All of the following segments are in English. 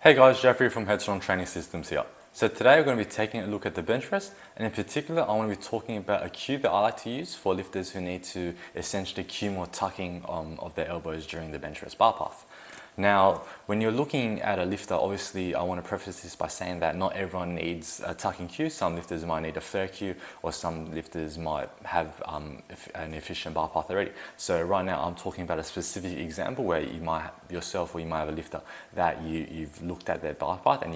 Hey guys, Jeffrey from Headstrong Training Systems here. So today we're going to be taking a look at the bench press, and in particular I want to be talking about a cue that I like to use for lifters who need to essentially cue more tucking of their elbows during the bench press bar path. Now, when you're looking at a lifter, obviously I want to preface this by saying that not everyone needs a tucking cue. Some lifters might need a flare cue, or some lifters might have an efficient bar path already. So right now I'm talking about a specific example where you might have yourself, or you might have a lifter that you've looked at their bar path and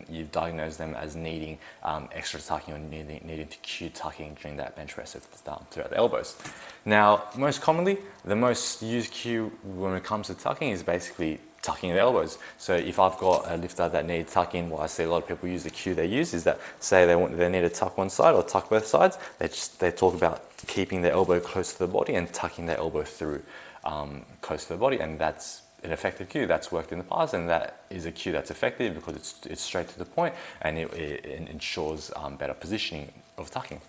you've diagnosed them as needing extra tucking, or needing to cue tucking during that bench press throughout the elbows. Now, most commonly, the most used cue when it comes to tucking is basically tucking the elbows. So if I've got a lifter that needs tucking, what I see a lot of people use, the cue they use is that, say they need to tuck one side or tuck both sides, they talk about keeping their elbow close to the body and tucking their elbow through close to the body, and that's an effective cue that's worked in the past, and that is a cue that's effective because it's straight to the point, and it ensures better positioning of tucking.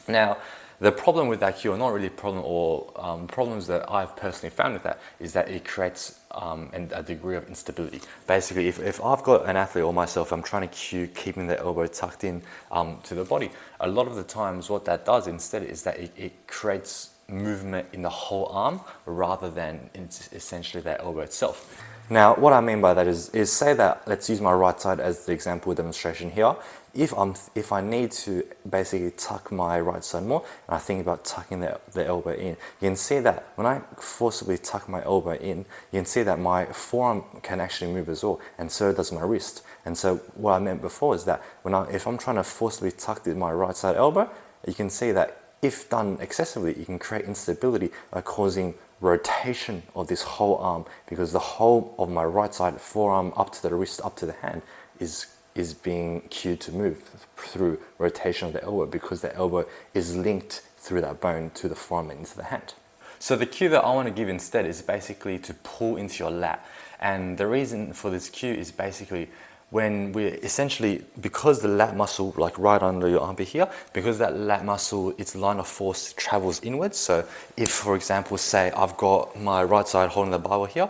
Now, the problem with that cue, or not really a problem, or problems that I've personally found with that, is that it creates a degree of instability. Basically, if I've got an athlete or myself, I'm trying to cue keeping the elbow tucked in to the body, a lot of the times what that does instead is that it creates movement in the whole arm rather than essentially that elbow itself. Now, what I mean by that is say that, let's use my right side as the example demonstration here. If I need to basically tuck my right side more, and I think about tucking the elbow in, you can see that when I forcibly tuck my elbow in, you can see that my forearm can actually move as well, and so does my wrist. And so what I meant before is that if I'm trying to forcibly tuck my right side elbow, you can see that if done excessively, you can create instability by causing rotation of this whole arm, because the whole of my right side forearm up to the wrist, up to the hand, is being cued to move through rotation of the elbow, because the elbow is linked through that bone to the forearm and into the hand. So the cue that I want to give instead is basically to pull into your lat. And the reason for this cue is basically when we're essentially, because the lat muscle, like right under your armpit here, because that lat muscle, its line of force travels inwards. So if, for example, say I've got my right side holding the barbell here,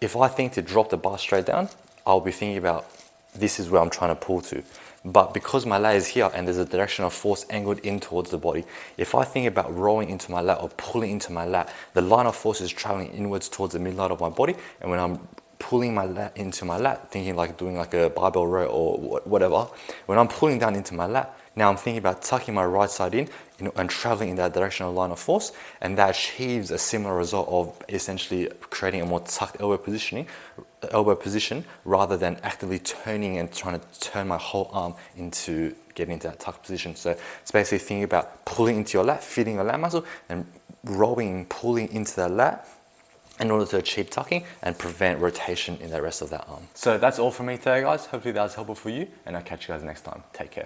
if I think to drop the bar straight down, I'll be thinking about, this is where I'm trying to pull to. But because my lat is here and there's a direction of force angled in towards the body, if I think about rolling into my lat or pulling into my lat, the line of force is traveling inwards towards the midline of my body, and when I'm pulling my lat into my lat, thinking like doing like a barbell row or whatever, when I'm pulling down into my lat, now I'm thinking about tucking my right side in, and traveling in that direction of line of force, and that achieves a similar result of essentially creating a more tucked elbow position rather than actively turning and trying to turn my whole arm into getting into that tucked position. So it's basically thinking about pulling into your lat, feeding your lat muscle, and rolling, pulling into the lat in order to achieve tucking and prevent rotation in the rest of that arm. So that's all from me today, guys. Hopefully that was helpful for you, and I'll catch you guys next time. Take care.